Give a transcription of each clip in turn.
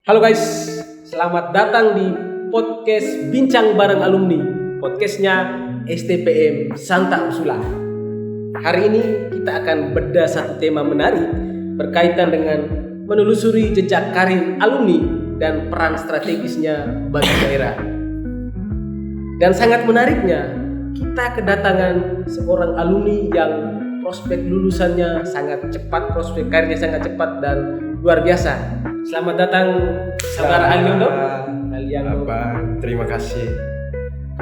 Halo guys, selamat datang di podcast Bincang Bareng Alumni, podcastnya STPM Santa Ursula. Hari ini kita akan bedah satu tema menarik berkaitan dengan menelusuri jejak karir alumni dan peran strategisnya bagi daerah. Dan sangat menariknya, kita kedatangan seorang alumni yang prospek lulusannya sangat cepat, prospek karirnya sangat cepat dan luar biasa. Selamat datang saudara Aliondo. Terima kasih.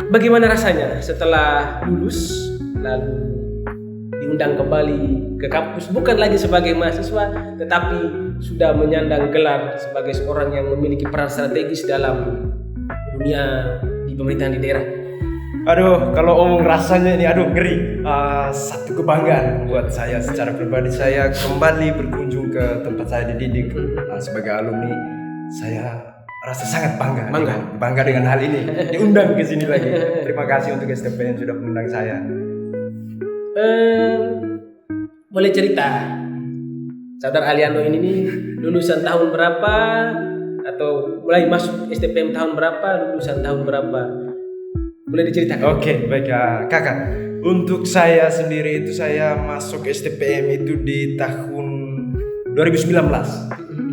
Bagaimana rasanya setelah lulus lalu diundang kembali ke kampus, bukan lagi sebagai mahasiswa tetapi sudah menyandang gelar sebagai seorang yang memiliki peran strategis dalam dunia di pemerintahan di daerah? Aduh, kalau omong rasanya ini ngeri. Satu kebanggaan buat saya secara pribadi. Saya kembali berkunjung ke tempat saya dididik sebagai alumni. Saya rasa sangat bangga dengan hal ini. Diundang ke sini lagi. Terima kasih untuk STPM yang sudah mengundang saya. Boleh cerita, saudara Aliando ini nih lulusan tahun berapa atau mulai masuk STPM tahun berapa, lulusan tahun berapa? Boleh diceritakan? Oke, baik kakak. Untuk saya sendiri itu saya masuk STPM itu di tahun 2019.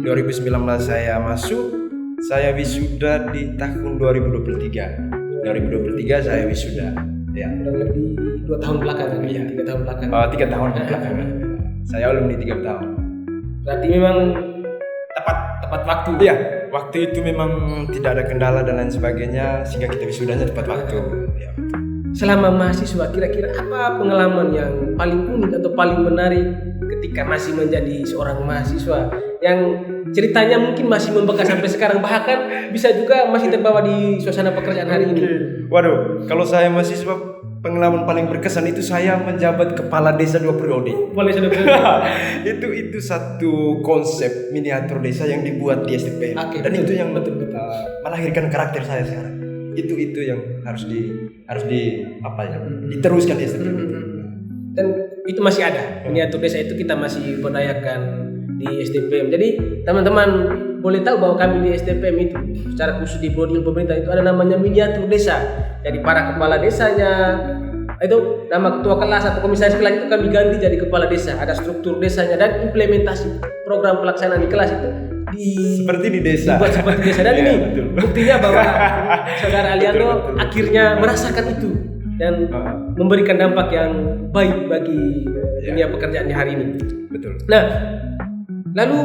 2019 saya masuk, saya wisuda di tahun 2023. 2023 saya wisuda. Ya. Kurang lebih 2 tahun belakangan, ya. 3 tahun belakangan. 3 tahun belakangan. Saya alumni 3 tahun. Berarti memang tepat waktu. Iya, waktu itu memang tidak ada kendala dan lain sebagainya sehingga kita wisudanya tepat waktu. Ya. Selama mahasiswa, kira-kira apa pengalaman yang paling unik atau paling menarik ketika masih menjadi seorang mahasiswa yang ceritanya mungkin masih membekas sampai sekarang, bahkan bisa juga masih terbawa di suasana pekerjaan hari ini? Waduh, kalau saya mahasiswa, pengalaman paling berkesan itu saya menjabat kepala desa 2 periode. itu satu konsep miniatur desa yang dibuat di STPM. Dan betul. Itu yang betul-betul melahirkan karakter saya sekarang. Itu yang harus diteruskan di STPM. Dan itu masih ada miniatur desa itu, kita masih berdayakan di STPM. Jadi teman-teman boleh tahu bahwa kami di STPM itu secara khusus di prodi pemerintah itu ada namanya miniatur desa. Jadi para kepala desanya itu nama ketua kelas atau komisaris kelas itu kami ganti jadi kepala desa. Ada struktur desanya dan implementasi program pelaksanaan di kelas itu seperti di desa. Dibuat seperti desa. Dan ini buktinya bahwa saudara Aliando akhirnya merasakan itu dan memberikan dampak yang baik bagi dunia pekerjaan di hari ini. Betul. Nah, lalu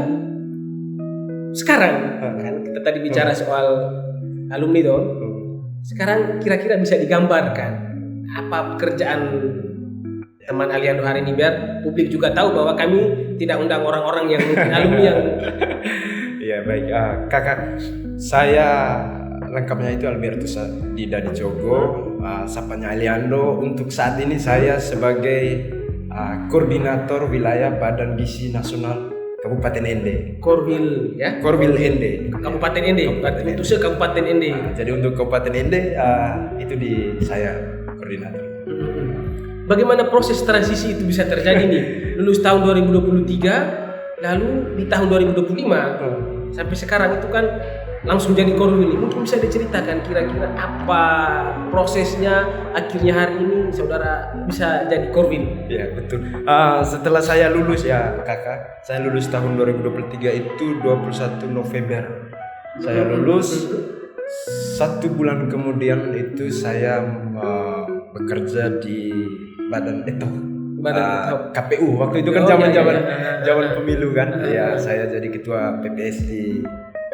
sekarang kan kita tadi bicara soal alumni dong. Sekarang kira-kira bisa digambarkan apa pekerjaan teman Aliando hari ini biar publik juga tahu bahwa kami tidak undang orang-orang yang mungkin alumni yang. Iya baik, kakak. Saya lengkapnya itu Albertus Dida Dijogo, sapanya Aliando. Untuk saat ini saya sebagai koordinator wilayah Badan Gizi Nasional Kabupaten Ende. Korwil Ende. Kabupaten Ende. Untuk Kabupaten Ende. Jadi untuk Kabupaten Ende itu di saya koordinator. Bagaimana proses transisi itu bisa terjadi nih? Lulus tahun 2023, lalu di tahun 2025 sampai sekarang itu kan langsung jadi korwil. Mungkin bisa diceritakan kira-kira apa prosesnya akhirnya hari ini saudara bisa jadi korwil? Ya betul. Setelah saya lulus ya kakak, saya lulus tahun 2023 itu 21 November. Saya lulus, 1 bulan kemudian itu saya bekerja di Badan KPU. Waktu itu kan zaman pemilu kan. Ya saya jadi ketua PPS di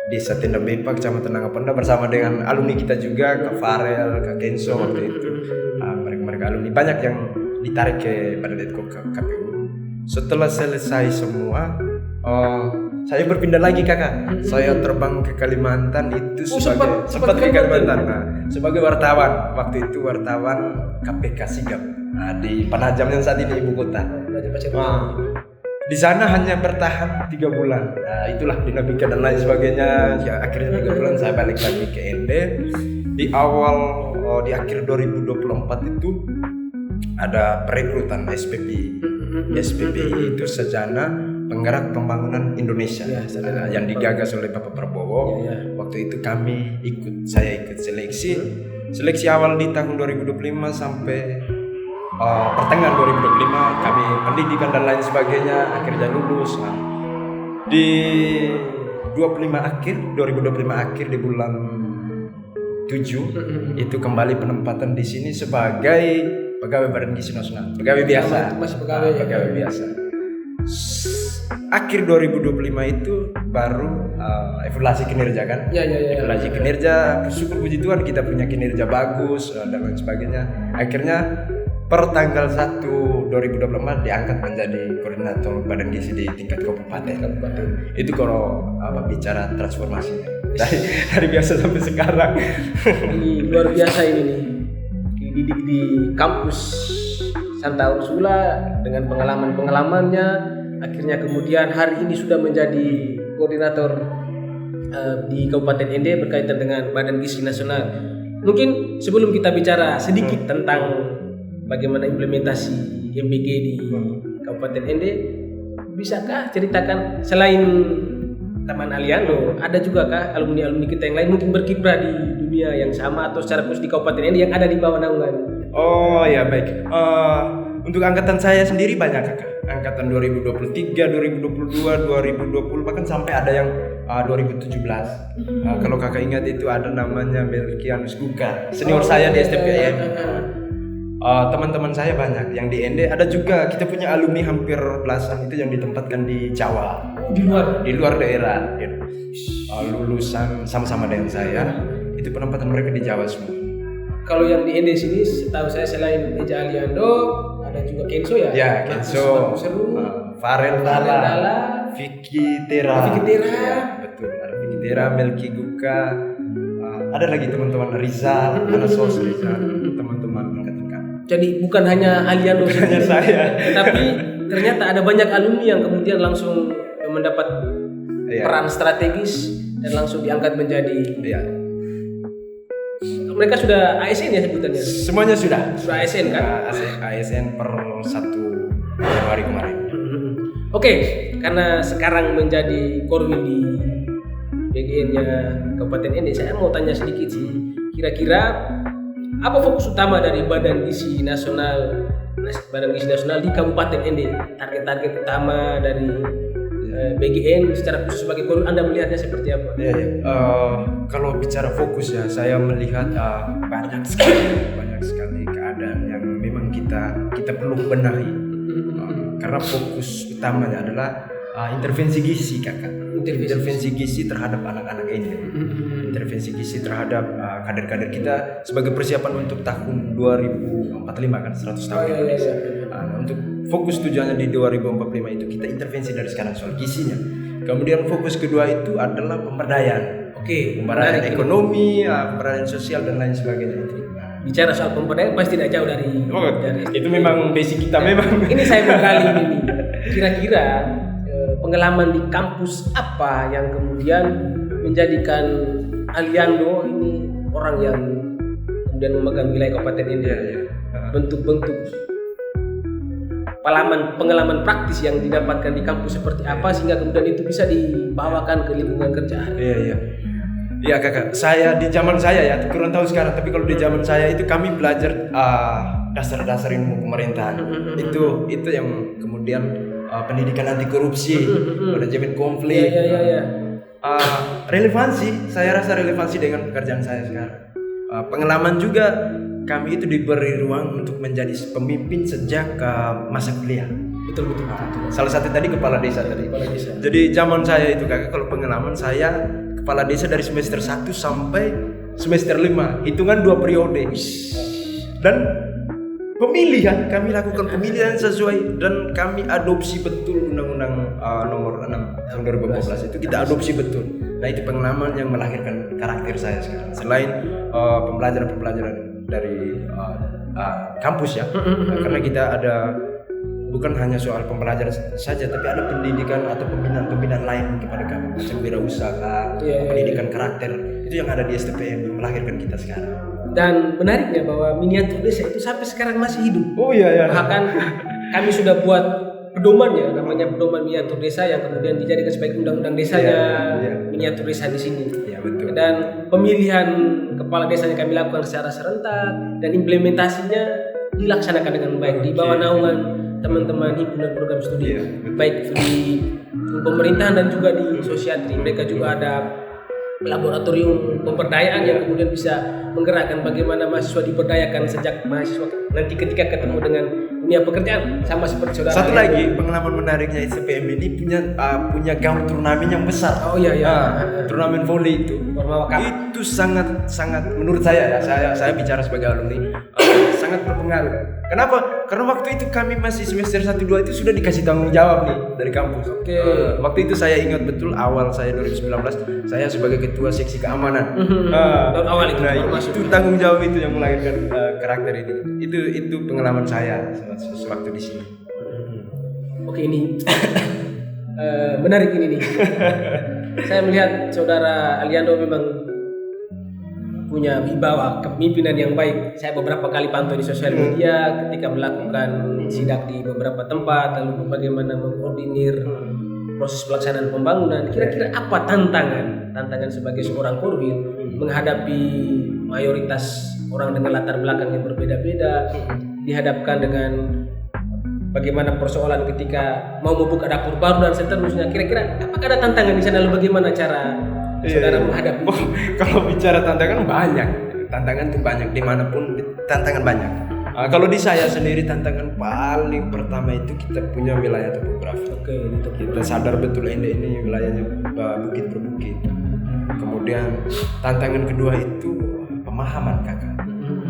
Desa Tenda Bepa, Kecamatan Nangapenda bersama dengan alumni kita juga, Kak Farel, Kak Kenso waktu itu. Mereka alumni banyak yang ditarik ke Badan KPU. Setelah selesai semua, saya berpindah lagi kakak. Saya terbang ke Kalimantan itu sempat ke Kalimantan. Sebagai wartawan. Waktu itu wartawan KPK Sigap. Di Penajam yang saat ini ibu kota. Di sana hanya bertahan 3 bulan. Itulah dinamika dan lain sebagainya. Ya, akhirnya 3 bulan saya balik lagi ke Ende. Di akhir 2024 itu ada perekrutan SPP. SPP itu Sarjana Penggerak Pembangunan Indonesia yang digagas oleh Bapak Prabowo. Waktu itu saya ikut seleksi awal di tahun 2025 sampai pertengahan 2025 kami pendidikan dan lain sebagainya, akhirnya lulus. Nah, di 2025 akhir di bulan 7 itu kembali penempatan di sini sebagai pegawai Badan Gizi Nasional, pegawai biasa. Masih pegawai biasa. Akhir 2025 itu baru evaluasi kinerja kan? Evaluasi kinerja, syukur puji Tuhan kita punya kinerja bagus dan lain sebagainya. Akhirnya per tanggal 1 2024 diangkat menjadi koordinator Badan Gizi di tingkat kabupaten. Itu kalau bicara transformasinya dari biasa sampai sekarang. Ini luar biasa ini nih. Dididik di kampus Santa Ursula dengan pengalaman-pengalamannya, akhirnya kemudian hari ini sudah menjadi koordinator di Kabupaten Ende berkaitan dengan Badan Gizi Nasional. Mungkin sebelum kita bicara sedikit tentang bagaimana implementasi MBG di Kabupaten Ende, bisakah ceritakan selain Taman Aliando, ada juga kah alumni-alumni kita yang lain mungkin berkiprah di dunia yang sama atau secara khusus di Kabupaten Ende yang ada di bawah naungan? Oh ya baik. Untuk angkatan saya sendiri banyak kakak. Angkatan 2023, 2022, 2020 bahkan sampai ada yang 2017. Kalau kakak ingat itu ada namanya Melkianus Guka, senior saya di STPM. Teman-teman saya banyak yang di Ende, ada juga kita punya alumni hampir belasan itu yang ditempatkan di Jawa, di luar daerah, lulusan sama-sama dengan saya, itu penempatan mereka di Jawa semua. Kalau yang di Ende sini setahu saya selain Eja Aliando ada juga Kenzo ya? Ya Kenzo, Farel Dala, Vicky Tera, ya, betul, ada Vicky Tera, Melki Guka, ada lagi teman-teman Rizal, Anasos Rizal, teman-teman angkatan kami. Jadi bukan hanya Aliando hanya saya, tapi ternyata ada banyak alumni yang kemudian langsung mendapat peran strategis dan langsung diangkat menjadi. Mereka sudah ASN ya sebutannya? Semuanya sudah ASN kan? ASN per 1 Januari kemarin. Oke, karena sekarang menjadi korwil di BGN-nya Kabupaten Ende, saya mau tanya sedikit sih. Kira-kira apa fokus utama dari Badan Gizi Nasional di Kabupaten Ende? Target-target utama dari BGN secara khusus sebagai korwil, Anda melihatnya seperti apa? Kalau bicara fokus ya, saya melihat banyak sekali keadaan yang memang kita perlu benahi. Karena fokus utamanya adalah intervensi gizi kakak. Intervensi gizi terhadap anak-anak ini. Intervensi gizi terhadap kader-kader kita sebagai persiapan untuk tahun 2045 kan 100 tahun Indonesia. Untuk fokus tujuannya di 2045 itu kita intervensi dari sekarang soal gizinya. Kemudian fokus kedua itu adalah pemberdayaan. Pemberdayaan ekonomi, pemberdayaan sosial dan lain sebagainya itu. Bicara soal pemberdayaan pasti tidak jauh dari itu memang basic kita memang. Ini saya menggali ini. Kira-kira pengalaman di kampus apa yang kemudian menjadikan Aliando ini orang yang kemudian memegang wilayah Kabupaten Ende? Bentuk-bentuk pengalaman praktis yang didapatkan di kampus seperti apa sehingga kemudian itu bisa dibawakan ke lingkungan kerja? Iya kakak, saya di zaman saya ya, kurang tahu sekarang, tapi kalau di zaman saya itu kami belajar dasar-dasar ilmu pemerintahan. Itu yang kemudian pendidikan anti korupsi, manajemen konflik. Relevansi, saya rasa relevansi dengan pekerjaan saya sekarang. Pengalaman juga, kami itu diberi ruang untuk menjadi pemimpin sejak masa kuliah. Betul. Salah satu tadi kepala desa tadi. Jadi zaman saya itu kakak, kalau pengalaman saya kepala desa dari semester 1 sampai semester 5, hitungan 2 periode. Dan pemilihan, kami lakukan pemilihan sesuai dan kami adopsi betul Undang-Undang nomor 6 tahun 2014 itu kita adopsi betul. Nah itu pengalaman yang melahirkan karakter saya sekarang. Selain pembelajaran dari kampus ya, karena kita ada bukan hanya soal pembelajaran saja, tapi ada pendidikan atau pembinaan lain kepada kami, macam wirausaha, pendidikan karakter, itu yang ada di STPM yang melahirkan kita sekarang. Dan menariknya bahwa miniatur desa itu sampai sekarang masih hidup. Iya. Bahkan kami sudah buat pedomannya, namanya pedoman miniatur desa yang kemudian dijadikan sebagai undang-undang desanya miniatur desa di sini. Iya, betul. Dan pemilihan kepala desanya kami lakukan secara serentak dan implementasinya dilaksanakan dengan baik di bawah naungan teman-teman himpunan program studi, baik di pemerintahan dan juga di sosiatri. Mereka juga ada laboratorium pemberdayaan yang kemudian bisa menggerakkan bagaimana mahasiswa diberdayakan sejak mahasiswa nanti ketika ketemu dengan dunia pekerjaan, sama seperti saudara. Satu lagi pengalaman menariknya STPM ini punya gaung turnamen yang besar. Oh iya. Turnamen volley itu sangat menurut saya ya, saya bicara sebagai alumni, sangat berpengaruh. Kenapa? Karena waktu itu kami masih semester 1-2 itu sudah dikasih tanggung jawab nih dari kampus. Waktu itu saya ingat betul awal saya 2019 saya sebagai ketua seksi keamanan. Tahun awal itu itu tanggung jawab itu yang melahirkan karakter ini. Itu pengalaman saya sewaktu di sini. Oke, ini menarik ini nih. Saya melihat saudara Aliando memang punya wibawa kepemimpinan yang baik. Saya beberapa kali pantau di sosial media ketika melakukan sidak di beberapa tempat, lalu bagaimana mengkoordinir proses pelaksanaan pembangunan. Kira-kira apa tantangan sebagai seorang korwil menghadapi mayoritas orang dengan latar belakang yang berbeda-beda, dihadapkan dengan bagaimana persoalan ketika mau membuka dapur baru dan seterusnya. Kira-kira apakah ada tantangan di sana, lalu bagaimana cara saudara menghadapi? Kalau bicara tantangan banyak, tantangan itu banyak dimanapun, tantangan banyak. Kalau di saya sendiri tantangan paling pertama itu kita punya wilayah topografi. Kita sadar betul ini wilayahnya bukit per bukit. Kemudian tantangan kedua itu pemahaman kakak.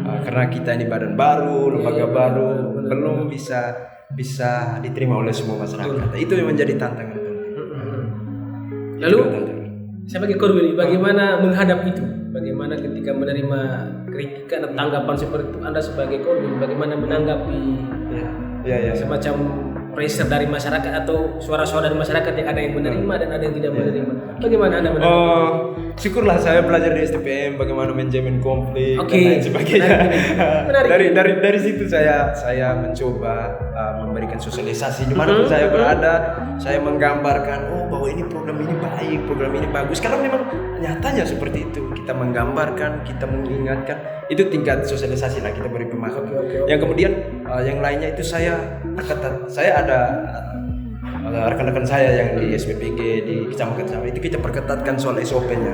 Karena kita ini badan baru, lembaga baru, belum bisa diterima oleh semua masyarakat. Itu yang menjadi tantangan penting. Lalu sebagai korwil bagaimana menghadapi itu? Bagaimana ketika menerima kritikan dan tanggapan seperti itu, Anda sebagai korwil bagaimana menanggapi semacam pressure dari masyarakat atau suara-suara dari masyarakat yang ada yang menerima dan ada yang tidak menerima? Bagaimana Anda menanggapi? Syukurlah saya belajar di STPM bagaimana manajemen konflik dan lain sebagainya. Dari situ saya mencoba memberikan sosialisasi dimanapun saya berada. Saya menggambarkan bahwa ini program ini baik, program ini bagus. Karena memang nyatanya seperti itu. Kita menggambarkan, kita mengingatkan. Itu tingkat sosialisasi lah, kita beri pemahaman. Yang kemudian yang lainnya itu saya perketat. Saya ada rekan-rekan saya yang di SPPG di kecamatan sama itu kita perketatkan soal SOP-nya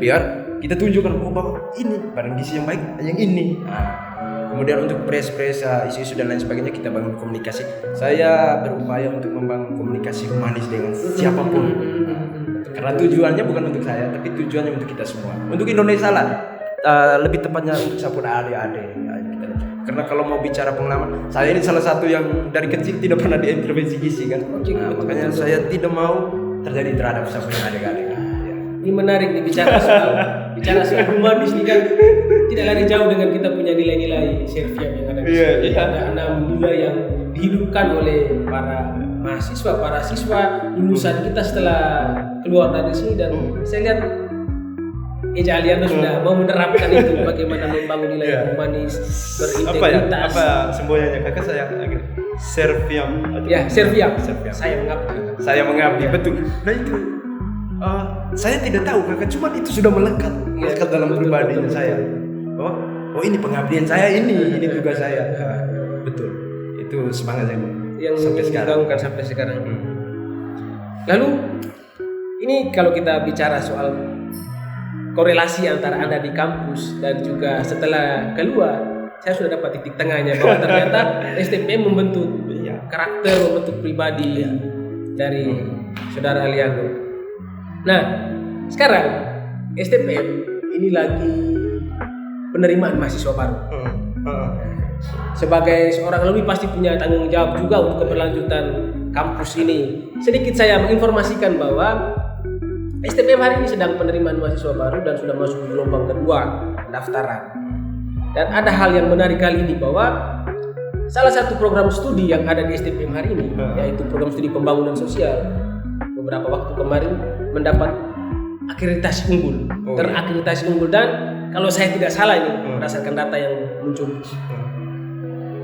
biar kita tunjukkan bahwa ini barang gizi yang baik yang ini. Kemudian untuk press isu-isu dan lain sebagainya kita bangun komunikasi. Saya berupaya untuk membangun komunikasi humanis dengan siapapun. Karena tujuannya bukan untuk saya, tapi tujuannya untuk kita semua, untuk Indonesia lah. Lebih tepatnya untuk sapura adik-adik. Karena kalau mau bicara pengalaman, saya ini salah satu yang dari kecil tidak pernah diintervensi gizi kan. Makanya saya tidak mau terjadi terhadap sapura adik-adik. Ini menarik nih bicara soal humanis ini kan tidak lari jauh dengan kita punya nilai-nilai Serviam yang ada di sini. Ada 6 nilai yang dihidupkan oleh para mahasiswa, para siswa lulusan kita setelah keluar dari sini, dan saya lihat Eja Aliando sudah mau menerapkan itu, bagaimana membangun nilai humanis, berintegritas. Apa semboyannya kakak saya? Serviam. Ya, Serviam. Saya mengabdi. Betul. Nah itu saya tidak tahu kakak, cuma itu sudah melekat dalam pribadinya saya. Oh ini pengabdian saya, ini tugas saya. Betul. Itu semangat yang digaungkan sampai sekarang. Lalu ini kalau kita bicara soal korelasi antara Anda di kampus dan juga setelah keluar, saya sudah dapat titik tengahnya bahwa ternyata STPM membentuk karakter, membentuk pribadi dari saudara Aliando. Nah, sekarang STPM ini lagi penerimaan mahasiswa baru. Sebagai seorang alumni pasti punya tanggung jawab juga untuk keberlanjutan kampus ini. Sedikit saya menginformasikan bahwa STPM hari ini sedang penerimaan mahasiswa baru dan sudah masuk gelombang kedua pendaftaran. Dan ada hal yang menarik kali ini bahwa salah satu program studi yang ada di STPM hari ini, yaitu program studi pembangunan sosial, beberapa waktu kemarin mendapat akreditasi unggul, terakreditasi unggul, dan kalau saya tidak salah ini berdasarkan data yang muncul,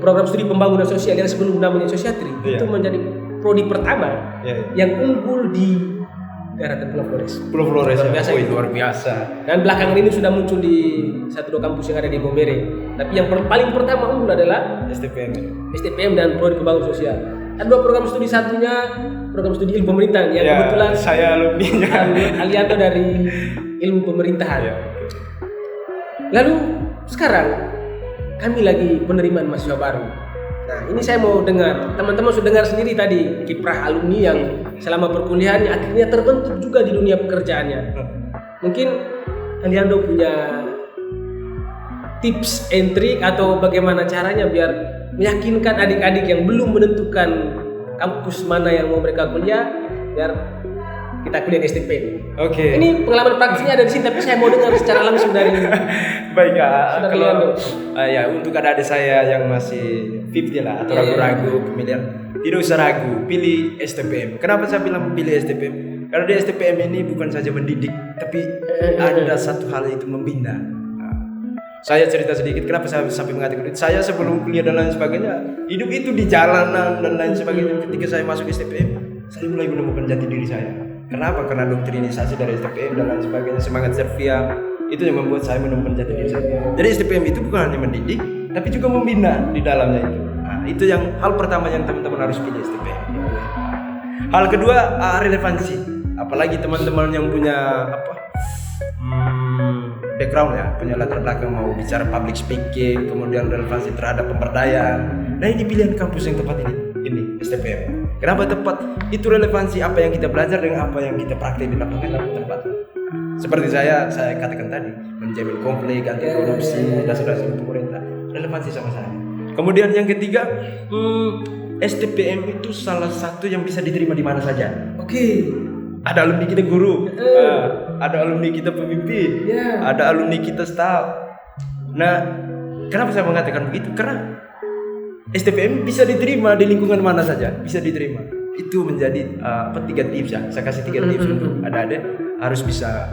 program studi pembangunan sosial yang sebelum namanya Sosiatri itu menjadi prodi pertama yang unggul di daratan Pulau Flores. Pulau Flores luar biasa. Luar biasa. Dan belakangan ini sudah muncul di 1-2 kampus yang ada di Momere. Tapi yang paling pertama unggul adalah STPM dan prodi pembangunan sosial. Ada 2 program studi, satunya program studi ilmu pemerintahan yang kebetulan saya alumninya. Alianto dari ilmu pemerintahan. Lalu sekarang kami lagi penerimaan mahasiswa baru. Nah, ini saya mau dengar, teman-teman sudah dengar sendiri tadi kiprah alumni yang selama perkuliahannya akhirnya terbentuk juga di dunia pekerjaannya. Mungkin Alianto punya tips and trick atau bagaimana caranya biar meyakinkan adik-adik yang belum menentukan kampus mana yang mau mereka kuliah biar kita kuliah di STPM. Oke. Ini pengalaman praktisnya ada di sini, tapi saya mau dengar secara langsung dari baik kalau ya untuk adik-adik saya yang masih 50 lah atau ragu-ragu pemilihan, tidak usah ragu, pilih STPM. Kenapa saya bilang pilih STPM? Karena di STPM ini bukan saja mendidik, tapi ada satu hal itu membina. Saya cerita sedikit kenapa saya sampai mengatakan itu. Saya sebelum kuliah dan lain sebagainya, hidup itu di jalanan dan lain sebagainya. Ketika saya masuk STPM, saya mulai menemukan jati diri saya. Kenapa? Karena doktrinisasi dari STPM dan lain sebagainya, semangat Servia, itu yang membuat saya menemukan jati diri saya. Jadi STPM itu bukan hanya mendidik, tapi juga membina di dalamnya itu. Nah, itu yang hal pertama yang teman-teman harus pilih STPM. Hal kedua, relevansi. Apalagi teman-teman yang punya background ya, punya latar belakang mau bicara public speaking, kemudian relevansi terhadap pemberdayaan. Nah, ini pilihan kampus yang tepat ini STPM. Kenapa tepat? Itu relevansi apa yang kita belajar dengan apa yang kita praktik di lapangan tepat. Seperti saya katakan tadi, manajemen konflik, anti korupsi, dasar-dasar pemerintah, relevansi sama saya. Kemudian yang ketiga, STPM itu salah satu yang bisa diterima di mana saja. Oke. Ada alumni kita guru, ada alumni kita pemimpin, ada alumni kita staff. Nah, kenapa saya mengatakan begitu? Karena STPM bisa diterima di lingkungan mana saja, bisa diterima. Itu menjadi 3 tips ya. Saya kasih 3 tips untuk adik-adik harus bisa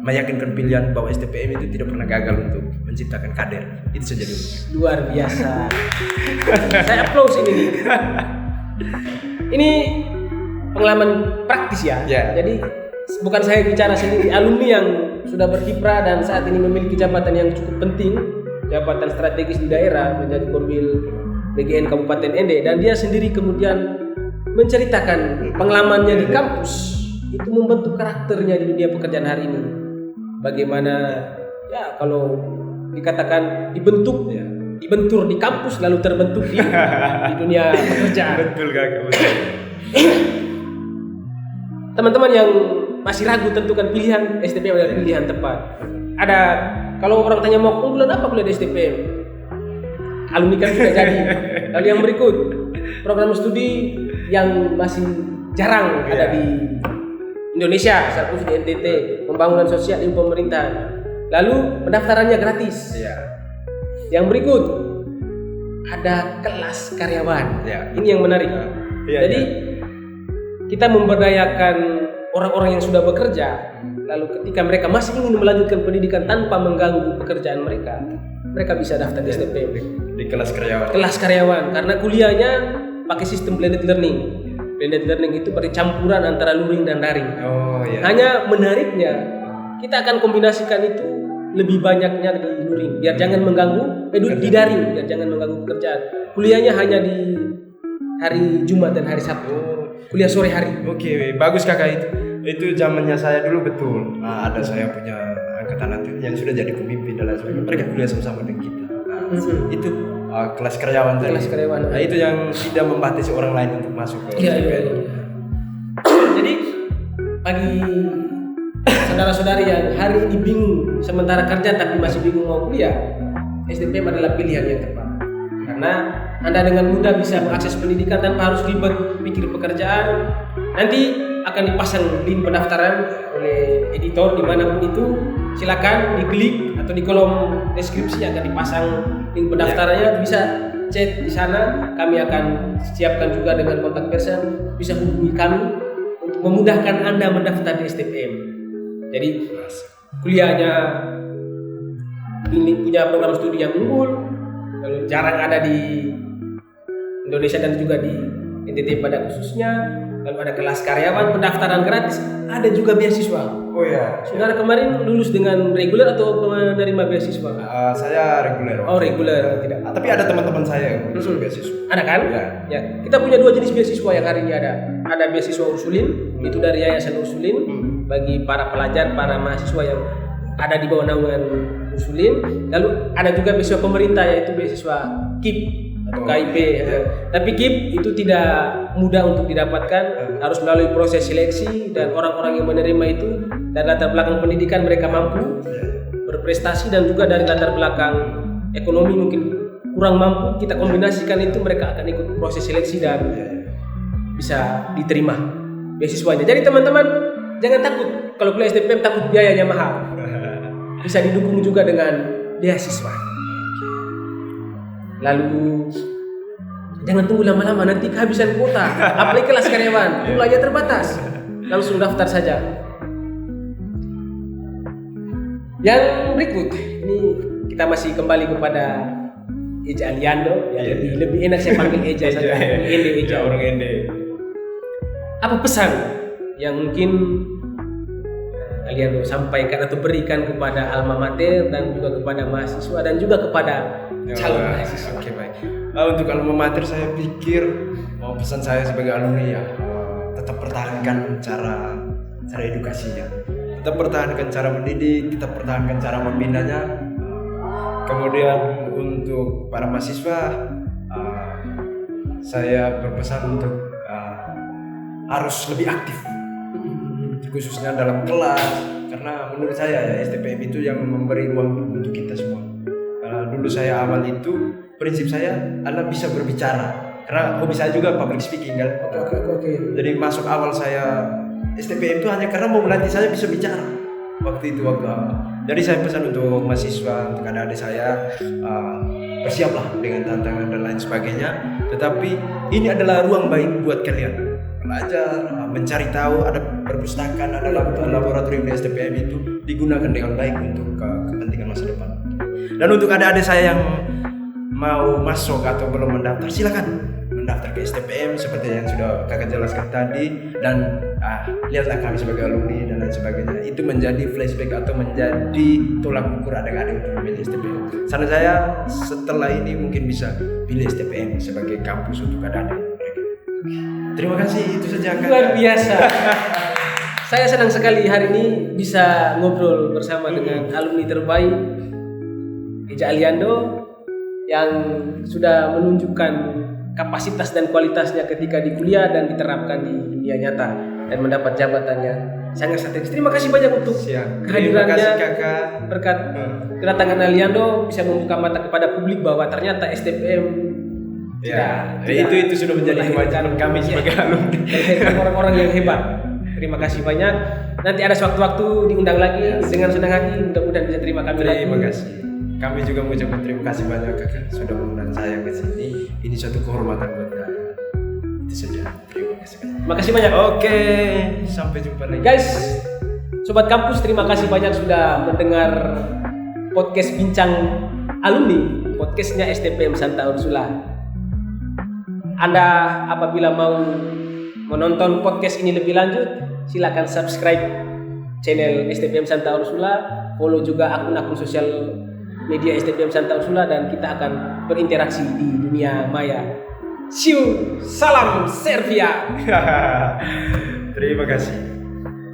meyakinkan pilihan bahwa STPM itu tidak pernah gagal untuk menciptakan kader. Itu saja dulu. Luar biasa. Saya applause ini. Ini pengalaman praktis ya. Jadi bukan saya bicara sendiri, alumni yang sudah berkiprah dan saat ini memiliki jabatan yang cukup penting, jabatan strategis di daerah, menjadi Korwil BGN Kabupaten Ende, dan dia sendiri kemudian menceritakan pengalamannya di kampus itu membentuk karakternya di dunia pekerjaan hari ini. Bagaimana ya kalau dikatakan dibentur di kampus lalu terbentuk di dunia pekerjaan. Betul kakak. Teman-teman yang masih ragu tentukan pilihan STPM adalah pilihan tepat. Ada kalau orang tanya mau unggulan apa kuliah di STPM? Alumni kan sudah jadi. Lalu yang berikut program studi yang masih jarang ada di Indonesia, seperti di NTT, pembangunan sosial ilmu pemerintahan. Lalu pendaftarannya gratis. Yang berikut ada kelas karyawan. Ini yang menarik. Jadi kita memberdayakan orang-orang yang sudah bekerja, lalu ketika mereka masih ingin melanjutkan pendidikan tanpa mengganggu pekerjaan mereka, mereka bisa daftar di STPM di kelas karyawan. Kelas karyawan, karena kuliahnya pakai sistem blended learning. Blended learning itu berarti campuran antara luring dan daring. Hanya menariknya, kita akan kombinasikan itu lebih banyaknya di luring, biar jangan mengganggu, di daring, biar jangan mengganggu pekerjaan. Kuliahnya hanya di hari Jumat dan hari Sabtu. Kuliah sore hari. Oke, bagus kakak itu. Itu zamannya saya dulu betul. Ada saya punya angkatan nanti yang sudah jadi pemimpin dan lain sebagainya. Mereka kuliah sama-sama dengan kita. Itu kelas karyawan tadi. Kelas karyawan. Nah, itu yang tidak membatasi orang lain untuk masuk ke STPM. Jadi bagi saudara-saudari yang hari ini bingung sementara kerja tapi masih bingung mau kuliah, STPM adalah pilihan yang tepat. Karena Anda dengan mudah bisa mengakses pendidikan tanpa harus ribet pikir pekerjaan. Nanti akan dipasang link pendaftaran oleh editor dimanapun itu. Silakan diklik atau di kolom deskripsi akan dipasang link pendaftarannya. Bisa chat di sana. Kami akan siapkan juga dengan kontak person. Bisa hubungi kami untuk memudahkan Anda mendaftar di STPM. Jadi kuliahnya ini punya program studi yang unggul, lalu jarang ada di Indonesia dan juga di NTT pada khususnya. Lalu ada kelas karyawan, pendaftaran gratis, ada juga beasiswa. Oh ya. Saudara kemarin lulus dengan reguler atau menerima beasiswa? Saya reguler. Oh reguler, tidak. Tapi ada teman-teman saya yang lulus beasiswa. Ada kan? Ya. Ya. Kita punya 2 jenis beasiswa yang hari ini ada. Ada beasiswa Ursulin, itu dari Yayasan Ursulin bagi para pelajar, para mahasiswa yang ada di bawah naungan Ursulin. Lalu ada juga beasiswa pemerintah yaitu beasiswa KIP atau KIP. Tapi KIP itu tidak mudah untuk didapatkan, harus melalui proses seleksi dan orang-orang yang menerima itu dari latar belakang pendidikan mereka mampu berprestasi dan juga dari latar belakang ekonomi mungkin kurang mampu, kita kombinasikan itu mereka akan ikut proses seleksi dan bisa diterima beasiswanya. Jadi teman-teman jangan takut kalau kuliah STPM takut biayanya mahal, bisa didukung juga dengan beasiswa. Lalu jangan tunggu lama-lama nanti kehabisan kuota. Apalagi kelas karyawan, jumlahnya terbatas. Langsung daftar saja. Yang berikut ini kita masih kembali kepada Eja Aliando. Ya, lebih enak saya panggil Eja saja. Eja orang Ende. Apa pesan yang mungkin Aliando sampaikan atau berikan kepada alma mater dan juga kepada mahasiswa dan juga kepada calon mahasiswa? Oke, baik. Untuk alma mater saya pikir pesan saya sebagai alumni ya tetap pertahankan cara edukasinya, tetap pertahankan cara mendidik, tetap pertahankan cara membinanya. Kemudian untuk para mahasiswa saya berpesan untuk harus lebih aktif khususnya dalam kelas, karena menurut saya ya STPM itu yang memberi ruang untuk kita semua. Dulu saya awal itu prinsip saya adalah bisa berbicara, karena hobi saya juga public speaking kan. Oke. Jadi masuk awal saya STPM itu hanya karena mau melatih saya bisa bicara waktu awal. Jadi saya pesan untuk mahasiswa, untuk adik-adik saya, bersiaplah dengan tantangan dan lain sebagainya. Tetapi ini adalah ruang baik buat kalian belajar, mencari tahu, ada perpustakaan, ada laboratorium di STPM itu digunakan dengan baik untuk kepentingan masa depan. Dan untuk adik-adik saya yang mau masuk atau belum mendaftar, silakan mendaftar ke STPM seperti yang sudah kakak jelaskan tadi, dan lihatlah kami sebagai alumni dan lain sebagainya. Itu menjadi flashback atau menjadi tolak ukur adik-adik untuk memilih STPM. Saran saya setelah ini mungkin bisa pilih STPM sebagai kampus untuk adik-adik. Terima kasih, itu saja kakak. Luar biasa. Saya senang sekali hari ini bisa ngobrol bersama dengan alumni terbaik Eja Aliando yang sudah menunjukkan kapasitas dan kualitasnya ketika di kuliah dan diterapkan di dunia nyata dan mendapat jabatannya sangat strategis. Terima kasih banyak untuk kehadirannya. Terima kasih kakak. Berkat kedatangan Aliando bisa membuka mata kepada publik bahwa ternyata STPM itu sudah menjadi kewajiban kami sebagai alumni. Orang-orang yang hebat. Terima kasih banyak. Nanti ada sewaktu-waktu diundang lagi dengan senang hati. Mudah-mudahan bisa terima kami lagi. Terima kasih. Kami juga mengucapkan terima kasih banyak kakak sudah mengundang saya ke sini. Ini suatu kehormatan buat saya. Itu saja. Terima kasih. Terima kasih banyak. Oke, sampai jumpa lagi. Guys, sobat kampus, terima kasih banyak sudah mendengar podcast Bincang Alumni, podcastnya STPM Santa Ursula. Anda apabila mau menonton podcast ini lebih lanjut, silakan subscribe channel STPM Santa Ursula, follow juga akun-akun sosial media STPM Santa Ursula, dan kita akan berinteraksi di dunia maya. See you, salam Serbia. Terima kasih.